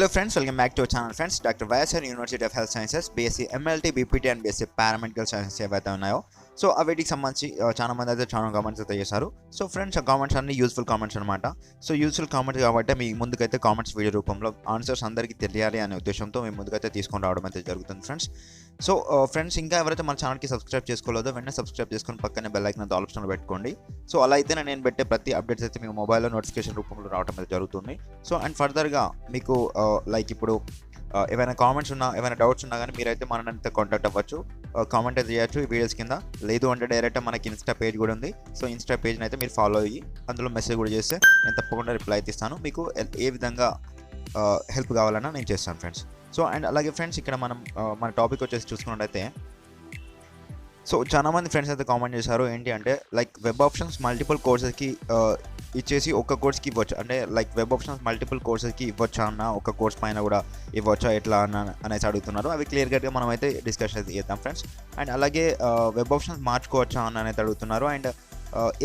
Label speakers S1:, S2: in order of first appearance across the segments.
S1: Hello friends, welcome back to our channel friends. Dr. YSR University of Health Sciences, BSc MLT, BPT and BSc Paramedical Sciences ఏవైతే ఉన్నాయో so వీటికి సంబంధించి చాలా మంది అయితే చాలా కామెంట్స్ అయితే చేశారు. సో ఫ్రెండ్స్ ఆ కామెంట్స్ అన్ని యూస్ఫుల్ కామెంట్స్ అనమాట. సో యూస్ఫుల్ కామెంట్స్ కాబట్టి మీ ముందుకైతే కామెంట్స్ వీడియో రూపంలో ఆన్సర్స్ అందరికీ తెలియాలి అనే ఉద్దేశంతో మేము ముందుకైతే తీసుకొని రావడం అయితే జరుగుతుంది ఫ్రెండ్స్. సో ఫ్రెండ్స్ ఇంకా ఎవరైతే మన ఛానల్కి సబ్స్క్రైబ్ చేసుకోలేదో వెంటనే సబ్స్క్రైబ్ చేసుకొని పక్కనే బెల్ ఐకాన్ ఆల్ ఆప్షన్లో పెట్టుకోండి. సో అలా అయితే నేను పెట్టే ప్రతి అప్డేట్స్ అయితే మీ మొబైల్లో నోటిఫికేషన్ రూపంలో రావడం అయితే జరుగుతుంది. సో అండ్ ఫర్దర్గా మీకు లైక్ ఇప్పుడు ఏమైనా కామెంట్స్ ఉన్నా ఏమైనా డౌట్స్ ఉన్నా కానీ మీరైతే మనని అయితే కాంటాక్ట్ అవ్వచ్చు, కామెంట్ అయితే చేయొచ్చు ఈ వీడియోస్ కింద. లేదు అంటే డైరెక్ట్ మనకి ఇన్స్టా పేజ్ కూడా ఉంది. సో ఇన్స్టా పేజ్ని అయితే మీరు ఫాలో అయ్యి అందులో మెసేజ్ కూడా చేస్తే నేను తప్పకుండా రిప్లై అయితే ఇస్తాను. మీకు ఏ విధంగా హెల్ప్ కావాలన్నా నేను చేస్తాను ఫ్రెండ్స్. సో అండ్ అలాగే ఫ్రెండ్స్ ఇక్కడ మనం మన టాపిక్ వచ్చేసి చూసుకున్నట్టయితే సో చాలామంది ఫ్రెండ్స్ అయితే కామెంట్ చేశారు ఏంటి అంటే లైక్ వెబ్ ఆప్షన్స్ మల్టిపుల్ కోర్సెస్కి ఇచ్చేసి ఒక్క కోర్స్కి ఇవ్వచ్చు, అంటే లైక్ వెబ్ ఆప్షన్స్ మల్టిపుల్ కోర్సెస్కి ఇవ్వచ్చా అన్న, ఒక్క కోర్స్ పైన కూడా ఇవ్వచ్చా ఎట్లా అన్న అనేసి అడుగుతున్నారు. అవి క్లియర్ కట్గా మనం అయితే డిస్కషన్ అయితే చేద్దాం ఫ్రెండ్స్. అండ్ అలాగే వెబ్ ఆప్షన్స్ మార్చుకోవచ్చా అని అనేది అడుగుతున్నారు. అండ్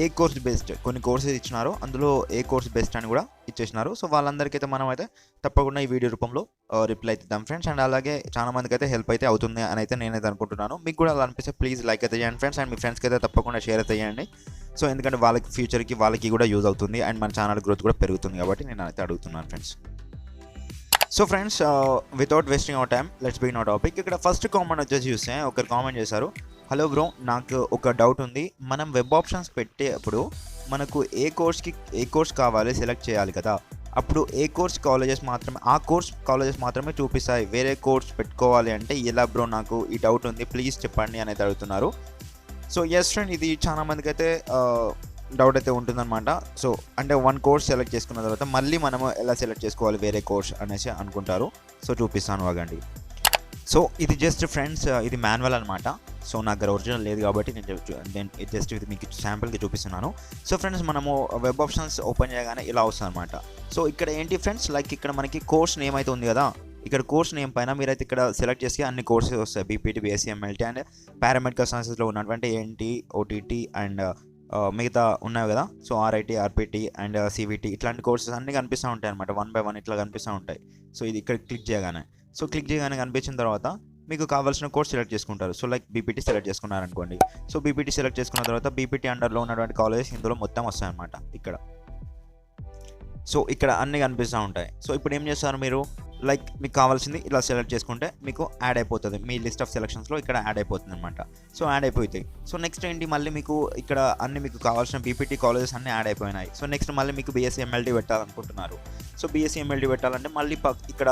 S1: ఏ కోర్స్ బెస్ట్, కొన్ని కోర్సెస్ ఇచ్చినారు అందులో ఏ కోర్స్ బెస్ట్ అని కూడా ఇచ్చేసినారు. సో వాళ్ళందరికైతే మనం అయితే తప్పకుండా ఈ వీడియో రూపంలో రిప్లై ఇద్దాం ఫ్రెండ్స్. అండ్ అలాగే చాలా మందికి అయితే హెల్ప్ అయితే అవుతుంది అని అయితే నేనైతే అనుకుంటున్నాను. మీకు కూడా అలా అనిపిస్తే ప్లీజ్ లైక్ అయితే చేయండి ఫ్రెండ్స్. అండ్ మీ ఫ్రెండ్స్కి అయితే తప్పకుండా షేర్ అయితే చేయండి. సో ఎందుకంటే వాళ్ళకి ఫ్యూచర్కి వాళ్ళకి కూడా యూజ్ అవుతుంది అండ్ మన ఛానల్ గ్రోత్ కూడా పెరుగుతుంది కాబట్టి నేను అయితే అడుగుతున్నాను friends. So friends without wasting hour time let's begin our topic. ఇక్కడ ఫస్ట్ కామెంట్ వచ్చేసి చూస్తే ఒకరు కామెంట్ చేశారు, హలో బ్రో నాకు ఒక డౌట్ ఉంది, మనం వెబ్ ఆప్షన్స్ పెట్టేటప్పుడు మనకు ఏ కోర్స్ కావాలి సెలెక్ట్ చేయాలి కదా, అప్పుడు ఏ కోర్స్ కాలేజెస్ మాత్రమే ఆ కోర్స్ కాలేజెస్ మాత్రమే చూపిస్తాయి, వేరే కోర్స్ పెట్టుకోవాలి అంటే ఎలా బ్రో, నాకు ఈ డౌట్ ఉంది ప్లీజ్ చెప్పండి అనేది అడుగుతున్నారు. సో ఎస్ ఫ్రెండ్, ఇది చాలా మందికి అయితే డౌట్ అయితే ఉంటుందన్నమాట. సో అంటే వన్ కోర్స్ సెలెక్ట్ చేసుకున్న తర్వాత మళ్ళీ మనము ఎలా సెలెక్ట్ చేసుకోవాలి వేరే కోర్స్ అనేసి అనుకుంటారు. సో చూపిస్తాను ఆగండి. సో ఇది జస్ట్ ఫ్రెండ్స్ ఇది మాన్యువల్ అనమాట. సో నా దగ్గర ఒరిజినల్ లేదు కాబట్టి నేను జస్ట్ ఇది మీకు శాంపుల్కి చూపిస్తున్నాను. సో ఫ్రెండ్స్ మనము వెబ్ ఆప్షన్స్ ఓపెన్ చేయగానే ఇలా వస్తుంది అనమాట. సో ఇక్కడ ఏంటి ఫ్రెండ్స్, లైక్ ఇక్కడ మనకి కోర్స్ నేమ్ అయితే ఉంది కదా, ఇక్కడ కోర్స్ నేమ్ పైన మీరైతే ఇక్కడ సెలెక్ట్ చేసి అన్ని కోర్సెస్ వస్తాయి, BPT, BSc, MLT and paramedical సైన్సెస్లో ఉన్నటువంటి ఏఎన్టీ, ఓటీటీ అండ్ మిగతా ఉన్నాయి కదా. So RIT, RPT and CVT ఇట్లాంటి కోర్సెస్ అన్నీ కనిపిస్తూ ఉంటాయి అనమాట, 1 by 1 ఇట్లా కనిపిస్తూ ఉంటాయి. సో ఇది ఇక్కడ క్లిక్ చేయగానే కనిపించిన తర్వాత మీకు కావాల్సిన కోర్స్ సెలెక్ట్ చేసుకుంటారు. సో లైక్ బీపీటీ సెలెక్ట్ చేసుకున్నారనుకోండి. సో బీపీటీ సెలెక్ట్ చేసుకున్న తర్వాత బీపీటీ అండర్లో ఉన్నటువంటి కాలేజెస్ ఇందులో మొత్తం వస్తాయన్నమాట ఇక్కడ. సో ఇక్కడ అన్నీ కనిపిస్తూ ఉంటాయి. సో ఇప్పుడు ఏం చేస్తారు మీరు, లైక్ మీకు కావాల్సింది ఇలా సెలెక్ట్ చేసుకుంటే మీకు యాడ్ అయిపోతుంది, మీ లిస్ట్ ఆఫ్ సెలెక్షన్స్లో ఇక్కడ యాడ్ అయిపోతుంది అనమాట. సో యాడ్ అయిపోతాయి. సో నెక్స్ట్ ఏంటి, మళ్ళీ మీకు ఇక్కడ అన్ని మీకు కావాల్సిన బీపీటీ కాలేజెస్ అన్నీ యాడ్ అయిపోయినాయి. సో నెక్స్ట్ మళ్ళీ మీకు బీఎస్సీ, ఎంఎల్టీ పెట్టాలనుకుంటున్నారు. సో బీఎస్సీ, ఎంఎల్టీ పెట్టాలంటే మళ్ళీ ఇక్కడ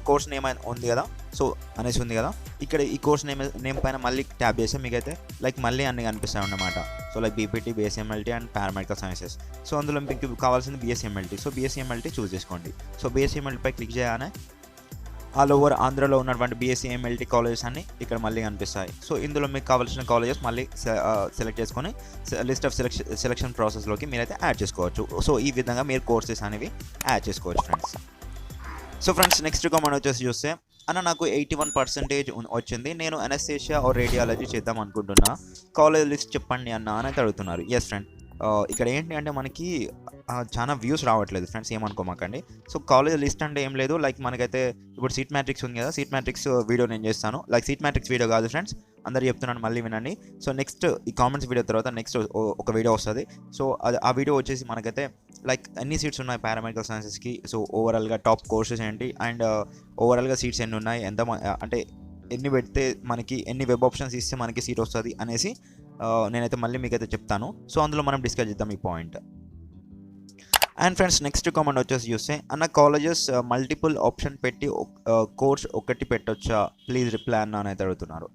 S1: కోర్స్ నేమ్ ఉంది కదా, సో అనేసి ఉంది కదా, ఇక్కడ ఈ కోర్స్ నేమ్ పైన మళ్ళీ ట్యాప్ చేస్తే మీకైతే లైక్ మళ్ళీ అన్ని కనిపిస్తాయి అన్నమాట. So like BPT, BSc, MLT and paramedical sciences. So అందులో మీకు కావాల్సింది BSc, MLT. So BSc, MLT choose చేసుకోండి. సో బీఎస్సీ, ఎంఎల్టీపై క్లిక్ చేయగానే ఆల్ ఓవర్ ఆంధ్రలో ఉన్నటువంటి బీఎస్సీ, ఎంఎల్టీ కాలేజెస్ అన్ని ఇక్కడ మళ్ళీ కనిపిస్తాయి. సో ఇందులో మీకు కావాల్సిన కాలేజెస్ మళ్ళీ సెలెక్ట్ చేసుకొని లిస్ట్ ఆఫ్ సెలెక్షన్ ప్రాసెస్లోకి మీరైతే యాడ్ చేసుకోవచ్చు. సో ఈ విధంగా మీరు కోర్సెస్ అనేవి యాడ్ చేసుకోవచ్చు friends. So friends next comment వచ్చేసి చూస్తే, అన్న నాకు 81% వచ్చింది, నేను అనస్థీషియా ఆర్ రేడియాలజీ చేద్దాం అనుకుంటున్నా, కాలేజ్ లిస్ట్ చెప్పండి అన్న అని అడుగుతున్నారు. ఎస్ ఫ్రెండ్, ఇక్కడ ఏంటి అంటే మనకి చాలా వ్యూస్ రావట్లేదు ఫ్రెండ్స్, ఏమనుకోమాకండి. సో కాలేజ్ లిస్ట్ అంటే ఏం లేదు, లైక్ మనకైతే ఇప్పుడు సీట్ మ్యాట్రిక్స్ ఉంది కదా, సీట్ మ్యాట్రిక్స్ వీడియో నేను చేస్తాను. లైక్ సీట్ మ్యాట్రిక్స్ వీడియో కాదు ఫ్రెండ్స్, అందరు చెప్తున్నాను మళ్ళీ వినండి. సో నెక్స్ట్ ఈ కామెంట్స్ వీడియో తర్వాత నెక్స్ట్ ఒక వీడియో వస్తుంది. సో ఆ వీడియో వచ్చేసి మనకైతే లైక్ ఎన్ని సీట్స్ ఉన్నాయి పారామెడికల్ సైన్సెస్కి, సో ఓవరాల్గా టాప్ కోర్సెస్ ఏంటి అండ్ ఓవరాల్గా సీట్స్ ఎన్ని ఉన్నాయి, ఎంత అంటే ఎన్ని పెడితే మనకి ఎన్ని వెబ్ ఆప్షన్స్ ఇస్తే మనకి సీట్ వస్తుంది అనేసి నేనైతే మళ్ళీ మీకైతే చెప్తాను. సో అందులో మనం డిస్కస్ చేద్దాం ఈ point. And friends next comment వచ్చేసి చూస్తే, అన్న కాలేజెస్ మల్టిపుల్ ఆప్షన్ పెట్టి కోర్స్ ఒకటి పెట్టొచ్చా ప్లీజ్ రిప్లై అన్న అని అయితే అడుగుతున్నారు.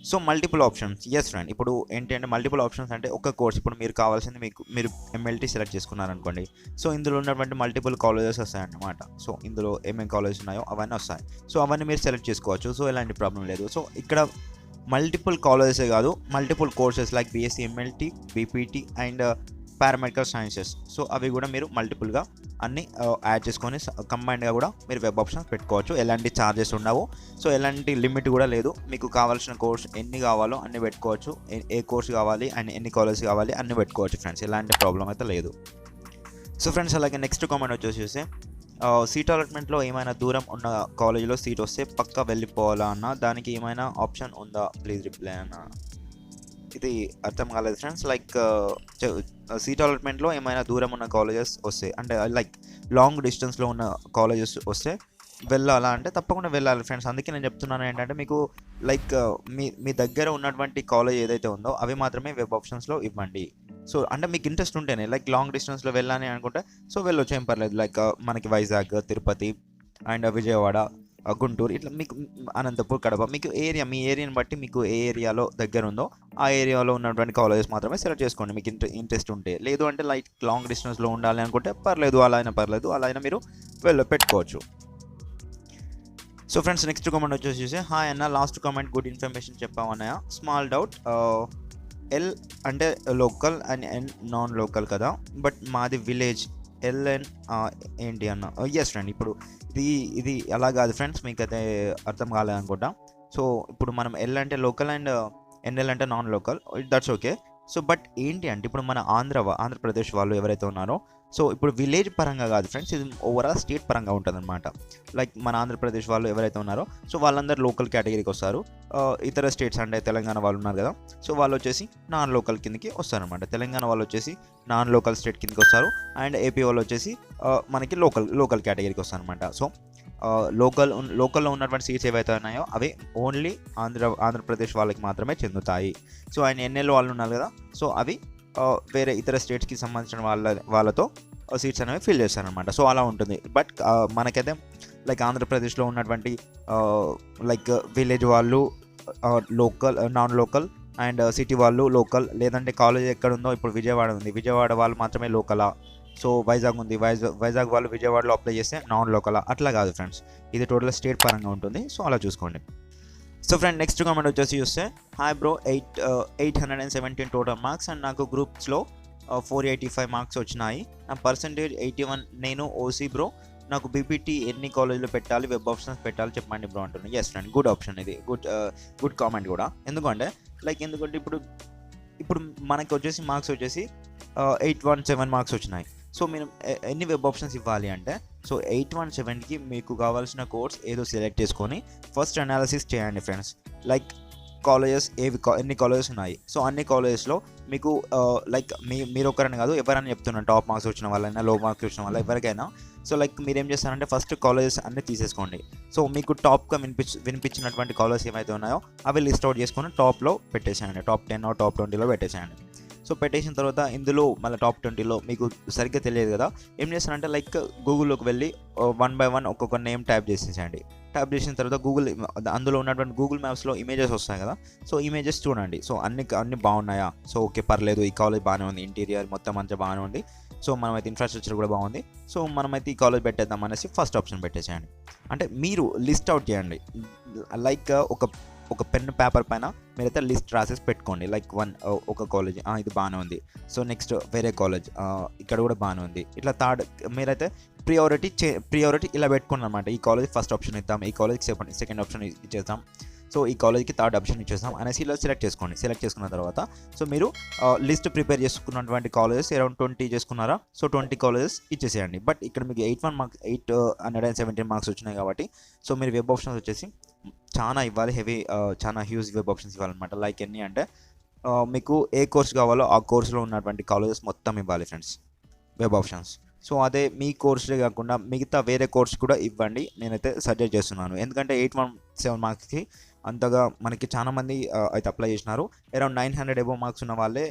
S1: So multiple options, yes friend, ఇప్పుడు ఏంటి అంటే మల్టిపుల్ ఆప్షన్స్ అంటే ఒక కోర్స్, ఇప్పుడు మీరు కావాల్సింది మీరు ఎంఎల్టీ సెలెక్ట్ చేసుకున్నారనుకోండి. సో ఇందులో ఉన్నటువంటి మల్టిపుల్ కాలేజెస్ వస్తాయన్నమాట. సో ఇందులో ఏమేమి కాలేజెస్ ఉన్నాయో అవన్నీ వస్తాయి. సో అవన్నీ మీరు సెలెక్ట్ చేసుకోవచ్చు. సో ఎలాంటి ప్రాబ్లం లేదు. సో ఇక్కడ మల్టిపుల్ కాలేజెసే కాదు, multiple courses like BSc, MLT, BPT and paramedical sciences. So అవి కూడా మీరు మల్టిపుల్గా అన్నీ యాడ్ చేసుకొని కంబైన్డ్గా కూడా మీరు వెబ్ ఆప్షన్స్ పెట్టుకోవచ్చు. ఎలాంటి ఛార్జెస్ ఉండవు. సో ఎలాంటి లిమిట్ కూడా లేదు. మీకు కావాల్సిన కోర్స్ ఎన్ని కావాలో అన్ని పెట్టుకోవచ్చు, ఏ కోర్స్ కావాలి అండ్ ఎన్ని కాలేజ్ కావాలి అన్ని పెట్టుకోవచ్చు ఫ్రెండ్స్, ఎలాంటి ప్రాబ్లం అయితే లేదు. సో ఫ్రెండ్స్ అలాగే నెక్స్ట్ కామెంట్ వచ్చేసి చూస్తే, సీట్ అలాట్మెంట్లో ఏమైనా దూరం ఉన్న కాలేజీలో సీట్ వస్తే పక్కా వెళ్ళిపోవాలా అన్న, దానికి ఏమైనా ఆప్షన్ ఉందా? ప్లీజ్ రిప్లై అన్న. ఇది అర్థం కాలేదు ఫ్రెండ్స్. లైక్ సీట్ అలాట్మెంట్లో ఏమైనా దూరం ఉన్న కాలేజెస్ వస్తే, అంటే లైక్ లాంగ్ డిస్టెన్స్లో ఉన్న కాలేజెస్ వస్తే వెళ్ళాలా అంటే తప్పకుండా వెళ్ళాలి ఫ్రెండ్స్. అందుకే నేను చెప్తున్నాను ఏంటంటే మీకు లైక్ మీ దగ్గర ఉన్నటువంటి కాలేజ్ ఏదైతే ఉందో అవి మాత్రమే వెబ్ ఆప్షన్స్లో ఇవ్వండి. సో అంటే మీకు ఇంట్రెస్ట్ ఉంటేనే, లైక్ లాంగ్ డిస్టెన్స్లో వెళ్ళాలి అనుకుంటే సో వెళ్ళొచ్చు, ఏం పర్లేదు. లైక్ మనకి వైజాగ్, తిరుపతి అండ్ విజయవాడ, గుంటూరు, ఇట్లా మీకు అనంతపూర్, కడప, మీకు ఏరియా, మీ ఏరియాని బట్టి మీకు ఏ ఏరియాలో దగ్గర ఉందో ఆ ఏరియాలో ఉన్నటువంటి కాలేజెస్ మాత్రమే సెలెక్ట్ చేసుకోండి మీకు ఇంట్రెస్ట్ ఉంటే. లేదు అంటే లైక్ లాంగ్ డిస్టెన్స్లో ఉండాలి అనుకుంటే పర్లేదు, అలా అయినా పర్లేదు, అలా అయినా మీరు పెట్టుకోవచ్చు. సో ఫ్రెండ్స్ నెక్స్ట్ కామెంట్ వచ్చేసి, హాయ్ అన్న, లాస్ట్ కామెంట్ గుడ్ ఇన్ఫర్మేషన్ చెప్పామన్నయ్య, స్మాల్ డౌట్, ఎల్ అంటే local and N non local కదా, బట్ మాది విలేజ్, ఎల్ఎన్ ఏంటి అన్న? ఎస్ ఫ్రెండ్, ఇప్పుడు ఇది అలా కాదు ఫ్రెండ్స్, మీకు అయితే అర్థం కాలేదనుకుంటా. సో ఇప్పుడు మనం ఎల్ అంటే లోకల్ అండ్ ఎన్ఎల్ అంటే non local, that's okay. So but ఏంటి అంటే ఇప్పుడు మన ఆంధ్రప్రదేశ్ వాళ్ళు ఎవరైతే ఉన్నారో, సో ఇప్పుడు విలేజ్ పరంగా కాదు ఫ్రెండ్స్, ఇది ఓవరాల్ స్టేట్ పరంగా ఉంటుంది అనమాట. లైక్ మన ఆంధ్రప్రదేశ్ వాళ్ళు ఎవరైతే ఉన్నారో సో వాళ్ళందరూ లోకల్ కేటగిరీకి వస్తారు. ఇతర స్టేట్స్ అంటే తెలంగాణ వాళ్ళు ఉన్నారు కదా, సో వాళ్ళు వచ్చేసి నాన్ లోకల్ కిందకి వస్తారనమాట. తెలంగాణ వాళ్ళు వచ్చేసి నాన్ లోకల్ స్టేట్ కిందకి వస్తారు, అండ్ ఏపీ వాళ్ళు వచ్చేసి మనకి లోకల్ కేటగిరీకి వస్తారనమాట. సో లోకల్లో ఉన్నటువంటి సీట్స్ ఏవైతే ఉన్నాయో అవి ఓన్లీ ఆంధ్రప్రదేశ్ వాళ్ళకి మాత్రమే చెందుతాయి. సో ఆయన ఎన్ఎల్ వాళ్ళు ఉన్నారు కదా, సో అవి వేరే ఇతర స్టేట్స్కి సంబంధించిన వాళ్ళతో సీట్స్ అనేవి ఫిల్ చేస్తారనమాట. సో అలా ఉంటుంది. బట్ మనకైతే లైక్ ఆంధ్రప్రదేశ్లో ఉన్నటువంటి లైక్ విలేజ్ వాళ్ళు local, non local, and city వాళ్ళు లోకల్, లేదంటే కాలేజ్ ఎక్కడ ఉందో, ఇప్పుడు విజయవాడ ఉంది, విజయవాడ వాళ్ళు మాత్రమే లోకలా, సో వైజాగ్ ఉంది, వైజాగ్ వాళ్ళు విజయవాడలో అప్లై చేస్తే నాన్ లోకలా, అట్లా కాదు ఫ్రెండ్స్, ఇది టోటల్ స్టేట్ పరంగా ఉంటుంది. సో అలా చూసుకోండి. సో ఫ్రెండ్ నెక్స్ట్ కామెంట్ వచ్చేసి చూస్తే, hi bro, 817 total marks and నాకు గ్రూప్స్లో 485 మార్క్స్ వచ్చినాయి, నా పర్సంటేజ్ 81, నేను ఓసీ బ్రో, నాకు బీపీటీ ఎన్ని కాలేజ్లో పెట్టాలి, వెబ్ ఆప్షన్స్ పెట్టాలి చెప్పండి బ్రో అంటున్నాను. ఎస్ ఫ్రెండ్, గుడ్ ఆప్షన్, ఇది గుడ్ కామెంట్ కూడా. ఎందుకంటే ఇప్పుడు మనకి వచ్చేసి మార్క్స్ వచ్చేసి 817 మార్క్స్ వచ్చినాయి. సో మీరు ఎన్ని వెబ్ ఆప్షన్స్ ఇవ్వాలి అంటే, సో 817కి మీకు కావాల్సిన కోర్స్ ఏదో సెలెక్ట్ చేసుకొని ఫస్ట్ అనాలిసిస్ చేయండి ఫ్రెండ్స్. లైక్ కాలేజెస్ ఎన్ని కాలేజెస్ ఉన్నాయి, సో అన్ని కాలేజెస్లో మీకు లైక్ మీరు ఒకరని కాదు, ఎవరైనా చెప్తున్నాను, టాప్ మార్క్స్ వచ్చిన వాళ్ళైనా, లో మార్క్స్ వచ్చిన వాళ్ళ ఎవరికైనా. సో లైక్ మీరు ఏం చేస్తారంటే ఫస్ట్ కాలేజెస్ అన్నీ తీసేసుకోండి. సో మీకు టాప్గా వినిపించినటువంటి కాలేజెస్ ఏమైతే ఉన్నాయో అవి లిస్ట్ అవుట్ చేసుకొని టాప్లో పెట్టేసేయండి, టాప్ 10 టాప్ 20లో పెట్టేసేయండి. సో పెట్టేసిన తర్వాత ఇందులో మళ్ళీ టాప్ 20లో మీకు సరిగ్గా తెలియదు కదా, ఏం చేస్తారంటే లైక్ గూగుల్లోకి వెళ్ళి 1 by 1 ఒక్కొక్క నేమ్ ట్యాప్ చేసేసేయండి. ట్యాప్ చేసిన తర్వాత అందులో ఉన్నటువంటి గూగుల్ మ్యాప్స్లో ఇమేజెస్ వస్తాయి కదా, సో ఇమేజెస్ చూడండి. సో అన్ని బాగున్నాయా, సో ఓకే పర్లేదు, ఈ కాలేజ్ బాగానే ఉంది, ఇంటీరియర్ మొత్తం అంతా బాగానే ఉంది, సో మనమైతే ఇన్ఫ్రాస్ట్రక్చర్ కూడా బాగుంది, సో మనమైతే ఈ కాలేజ్ పెట్టేద్దాం అనేసి ఫస్ట్ ఆప్షన్ పెట్టేసేయండి. అంటే మీరు లిస్ట్ అవుట్ చేయండి, లైక్ ఒక పెన్ పేపర్ పైన మీరైతే లిస్ట్ రాసేసి పెట్టుకోండి. లైక్ ఒక కాలేజ్ ఇది బాగానే ఉంది, సో నెక్స్ట్ వేరే కాలేజ్ ఇక్కడ కూడా బాగానే ఉంది, ఇట్లా థర్డ్ మీరైతే ప్రియారిటీ ఇలా పెట్టుకోండి అనమాట. ఈ కాలేజ్ ఫస్ట్ ఆప్షన్ ఇద్దాం, ఈ కాలేజ్కి సెకండ్ ఆప్షన్ ఇచ్చేద్దాం, సో ఈ కాలేజ్కి థర్డ్ ఆప్షన్ ఇచ్చేస్తాం అనేసి ఇలా సెలెక్ట్ చేసుకోండి. సెలెక్ట్ చేసుకున్న తర్వాత సో మీరు లిస్ట్ ప్రిపేర్ చేసుకున్నటువంటి కాలేజెస్ అరౌండ్ 20 చేసుకున్నారా, సో 20 కాలేజెస్ ఇచ్చేసేయండి. బట్ ఇక్కడ మీకు 817 మార్క్స్ వచ్చినాయి కాబట్టి సో మీరు వెబ్ ఆప్షన్స్ వచ్చేసి చాలా ఇవ్వాలి, చాలా హ్యూజ్ వెబ్ ఆప్షన్స్ ఇవ్వాలన్నమాట. లైక్ ఎన్ని అంటే మీకు ఏ కోర్స్ కావాలో ఆ కోర్సులో ఉన్నటువంటి కాలేజెస్ మొత్తం ఇవ్వాలి ఫ్రెండ్స్ వెబ్ ఆప్షన్స్. సో అదే మీ కోర్సులే కాకుండా మిగతా వేరే కోర్స్ కూడా ఇవ్వండి, నేనైతే సజెస్ట్ చేస్తున్నాను. ఎందుకంటే 817 మార్క్స్కి అంతగా మనకి చాలామంది అయితే అప్లై చేసినారు. అరౌండ్ 900 అబోవ్ మార్క్స్ ఉన్న వాళ్ళే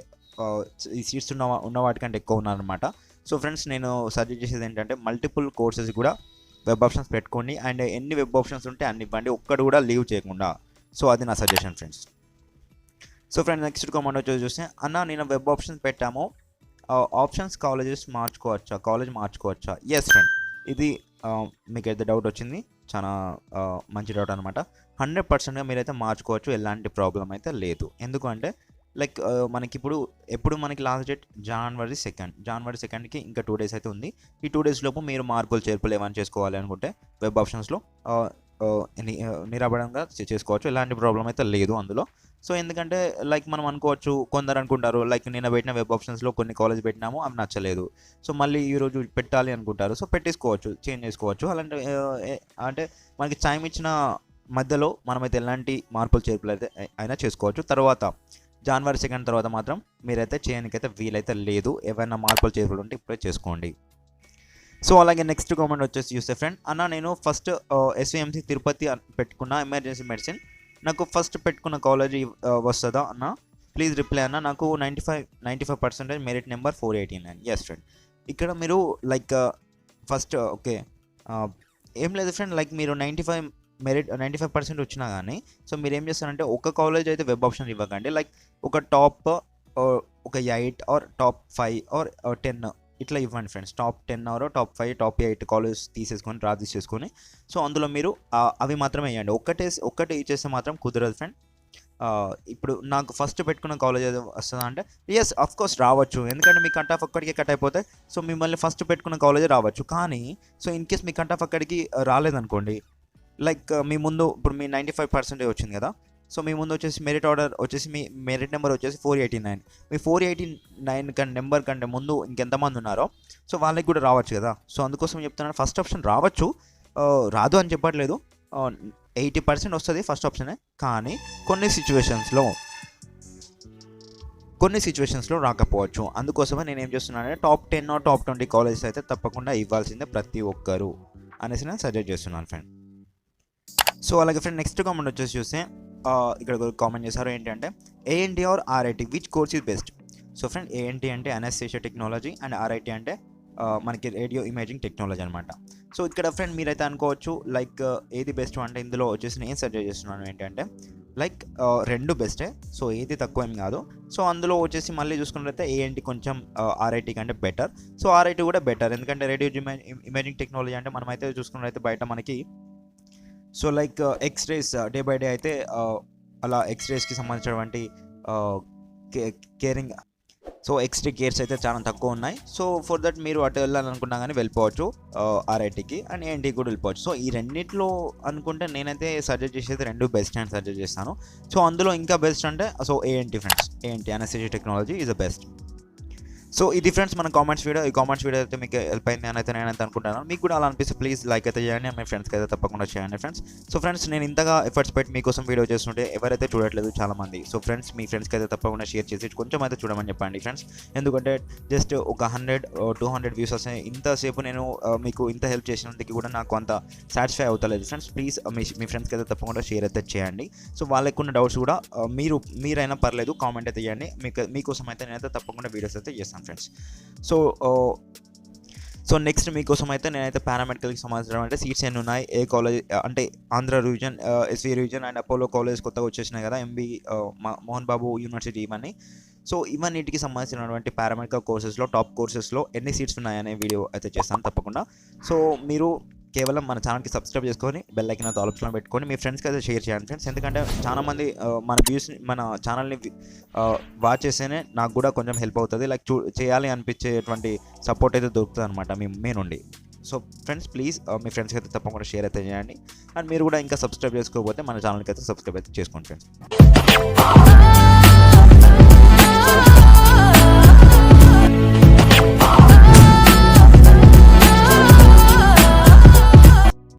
S1: ఈ సీట్స్ ఉన్న వాటికంటే ఎక్కువ ఉన్నారనమాట. సో ఫ్రెండ్స్ నేను సజెస్ట్ చేసేది ఏంటంటే మల్టిపుల్ కోర్సెస్ కూడా వెబ్ ఆప్షన్స్ పెట్టుకోండి, అండ్ ఎన్ని వెబ్ ఆప్షన్స్ ఉంటే అన్ని ఇవ్వండి, ఒక్కడు కూడా లీవ్ చేయకుండా. సో అది నా suggestion friends. So friends next comment వచ్చి చూస్తే, అన్న నేను వెబ్ ఆప్షన్స్ పెట్టాము, ఆప్షన్స్ కాలేజ్ మార్చుకోవచ్చా? ఎస్ ఫ్రెండ్, ఇది మీకు అయితే డౌట్ వచ్చింది, చాలా మంచి డౌట్ అనమాట. 100%గా మీరైతే మార్చుకోవచ్చు, ఎలాంటి ప్రాబ్లం అయితే లేదు. ఎందుకంటే లైక్ మనకి ఎప్పుడు మనకి లాస్ట్ డేట్ జనవరి 2కి ఇంకా 2 days అయితే ఉంది. ఈ 2 days లోపు మీరు మార్పులు చేర్పులు ఏమైనా చేసుకోవాలి అనుకుంటే వెబ్ ఆప్షన్స్లో నిరాపడంగా చేసుకోవచ్చు, ఎలాంటి ప్రాబ్లం అయితే లేదు అందులో. సో ఎందుకంటే లైక్ మనం అనుకోవచ్చు, కొందరు అనుకుంటారు లైక్ నిన్న పెట్టిన వెబ్ ఆప్షన్స్లో కొన్ని కాలేజ్ పెట్టినాము అవి నచ్చలేదు, సో మళ్ళీ ఈరోజు పెట్టాలి అనుకుంటారు. సో పెట్టేసుకోవచ్చు, చేంజ్ చేసుకోవచ్చు. అలాంటి అంటే మనకి టైం ఇచ్చిన మధ్యలో మనమైతే ఎలాంటి మార్పులు చేర్పులు అయితే అయినా చేసుకోవచ్చు. తర్వాత జనవరి 2 తర్వాత మాత్రం మీరైతే చేయడానికైతే వీలైతే లేదు. ఏవైనా మార్పులు చేర్పులు ఉంటే ఇప్పుడే చేసుకోండి. సో అలాగే నెక్స్ట్ కామెంట్ వచ్చేసి చూస్తే ఫ్రెండ్, అన్న నేను ఫస్ట్ ఎస్విఎంసి తిరుపతి పెట్టుకున్న ఎమర్జెన్సీ మెడిసిన్, నాకు ఫస్ట్ పెట్టుకున్న కాలేజీ వస్తుందా అన్న, ప్లీజ్ రిప్లై అన్న, నాకు 95% మెరిట్ నెంబర్ 489. ఎస్ ఫ్రెండ్, ఇక్కడ మీరు లైక్ ఫస్ట్ ఓకే ఏం లేదు ఫ్రెండ్, లైక్ మీరు 95% వచ్చినా కానీ సో మీరు ఏం చేస్తారంటే ఒక కాలేజ్ అయితే వెబ్ ఆప్షన్ ఇవ్వకండి, లైక్ ఒక టాప్ ఒక 8 ఆర్ టాప్ 5 ఆర్ 10 ఇట్లా ఇవ్వండి friends. Top 10 or top 5 top 8 college తీసేసుకొని డ్రా తీసేసుకొని సో అందులో మీరు అవి మాత్రమే వేయండి. ఒక్కటే ఇచ్చేస్తే మాత్రం కుదరదు ఫ్రెండ్. ఇప్పుడు నాకు ఫస్ట్ పెట్టుకున్న కాలేజ్ ఏదో వస్తుందా అంటే ఎస్ అఫ్ కోర్స్ రావచ్చు, ఎందుకంటే మీ కట్ ఆఫ్ అక్కడికి కట్ అయిపోతే సో మిమ్మల్ని ఫస్ట్ పెట్టుకున్న కాలేజే రావచ్చు. కానీ so in case me cut off అక్కడికి రాలేదనుకోండి, లైక్ మీ ముందు ఇప్పుడు మీ 95% వచ్చింది కదా, సో మీ ముందు వచ్చేసి మెరిట్ ఆర్డర్ వచ్చేసి మీ మెరిట్ నెంబర్ వచ్చేసి 489. మీ 489 నెంబర్ కంటే ముందు ఇంకెంతమంది ఉన్నారో సో వాళ్ళకి కూడా రావచ్చు కదా. సో అందుకోసం చెప్తున్నాను, ఫస్ట్ ఆప్షన్ రావచ్చు, రాదు అని చెప్పట్లేదు, 80% వస్తుంది ఫస్ట్ ఆప్షనే. కానీ కొన్ని సిచ్యువేషన్స్లో రాకపోవచ్చు. అందుకోసమే నేను ఏం చేస్తున్నానంటే టాప్ 10 టాప్ 20 కాలేజెస్ అయితే తప్పకుండా ఇవ్వాల్సిందే ప్రతి ఒక్కరు అనేసి నేను సజెస్ట్ చేస్తున్నాను ఫ్రెండ్. సో అలాగే ఫ్రెండ్ నెక్స్ట్ కామెంట్ వచ్చేసి చూస్తే ఇక్కడ కామెంట్ చేశారు ఏంటంటే ANT or RIT which course is best. So friend ANT అంటే అనస్థీషియా టెక్నాలజీ అండ్ ఆర్ఐటీ అంటే మనకి రేడియో ఇమేజింగ్ టెక్నాలజీ అనమాట. సో ఇక్కడ ఫ్రెండ్ మీరైతే అనుకోవచ్చు లైక్ ఏది బెస్ట్ అంటే ఇందులో వచ్చేసి నేను సజెస్ట్ చేస్తున్నాను ఏంటంటే లైక్ రెండు బెస్టే, సో ఏది తక్కువ ఏం కాదు. సో అందులో వచ్చేసి మళ్ళీ చూసుకున్నట్లయితే ఏఎన్టీ కొంచెం ఆర్ఐటీ కంటే బెటర్. సో ఆర్ఐటీ కూడా బెటర్, ఎందుకంటే రేడియో ఇమేజింగ్ టెక్నాలజీ అంటే మనమైతే చూసుకున్నట్లయితే బయట మనకి so like X rays day by day అయితే అలా ఎక్స్రేస్కి సంబంధించినటువంటి కేరింగ్ సో ఎక్స్రే కేర్స్ అయితే చాలా తక్కువ ఉన్నాయి. సో ఫర్ దట్ మీరు అటు వెళ్ళాలనుకున్నా కానీ వెళ్ళిపోవచ్చు ఆర్ఐటీకి అండ్ ఏఎన్టీకి కూడా వెళ్ళిపోవచ్చు. సో ఈ రెండింటిలో అనుకుంటే నేనైతే సజెస్ట్ చేసేది రెండు బెస్ట్ అని సజెస్ట్ చేస్తాను. సో అందులో ఇంకా బెస్ట్ అంటే so ANT friends, ANT anaesthesia technology is the best. So ఇది ఫ్రెండ్స్ మన కామెంట్స్ వీడియో. ఈ కామెంట్స్ వీడియో అయితే మీకు హెల్ప్ అయింది అని అయితే నేనైతే అనుకుంటున్నాను. మీకు కూడా అలా అనిపిస్తే ప్లీజ్ లైక్ అయితే చేయండి, మీ ఫ్రెండ్స్కి అయితే తప్పకుండా చేయండి ఫ్రెండ్స్. సో ఫ్రెండ్స్ నేను ఇంతగా ఎఫర్ట్స్ పెట్టి మీకోసం వీడియో చేస్తుంటే ఎవరైతే చూడట్లేదు చాలామంది, సో ఫ్రెండ్స్ మీ ఫ్రెండ్స్కి అయితే తప్పకుండా షేర్ చేసి కొంచెం అయితే చూడమని చెప్పండి ఫ్రెండ్స్. ఎందుకంటే జస్ట్ ఒక 100-200 వ్యూస్ వస్తాయి, ఇంతసేపు నేను మీకు ఇంత హెల్ప్ చేసినందుకు కూడా నాకు అంత సాటిస్ఫై అవుతలేదు ఫ్రెండ్స్. ప్లీజ్ మీ ఫ్రెండ్స్కి అయితే తప్పకుండా షేర్ అయితే చేయండి. సో వాళ్ళకు ఉన్న డౌట్స్ కూడా మీరైనా పర్లేదు కామెంట్ అయితే చేయండి, మీకోసం అయితే నేనైతే తప్పకుండా వీడియోస్ అయితే చేస్తాను ఫ్రెండ్స్. సో నెక్స్ట్ మీకోసం అయితే నేనైతే పారామెడికల్కి సంబంధించిన అంటే సీట్స్ ఎన్ని ఉన్నాయి, ఏ కాలేజ్ అంటే Andhra region, SV region and Apollo college కొత్తగా వచ్చేసినాయి కదా, ఎంబీ మోహన్ బాబు యూనివర్సిటీ ఇవన్నీ. సో ఇవన్నిటికి సంబంధించినటువంటి పారామెడికల్ కోర్సెస్లో టాప్ కోర్సెస్లో ఎన్ని సీట్స్ ఉన్నాయనే వీడియో అయితే చేస్తాను తప్పకుండా. సో మీరు కేవలం మన ఛానల్కి సబ్స్క్రైబ్ చేసుకొని బెల్ ఐకాన్ అయితే ఆప్షన్లో పెట్టుకొని మీ ఫ్రెండ్స్కి అయితే షేర్ చేయండి ఫ్రెండ్స్. ఎందుకంటే చాలామంది మన ఛానల్ని వాచ్ చేస్తేనే నాకు కూడా కొంచెం హెల్ప్ అవుతుంది, లైక్ చేయాలి అనిపించేటువంటి సపోర్ట్ అయితే దొరుకుతుంది అనమాట మీ నుండి. సో ఫ్రెండ్స్ ప్లీజ్ మీ ఫ్రెండ్స్కి అయితే తప్పకుండా షేర్ అయితే చేయండి. అండ్ మీరు కూడా ఇంకా సబ్స్క్రైబ్ చేసుకోకపోతే మన ఛానల్కి అయితే సబ్స్క్రైబ్ అయితే చేసుకోండి ఫ్రెండ్స్.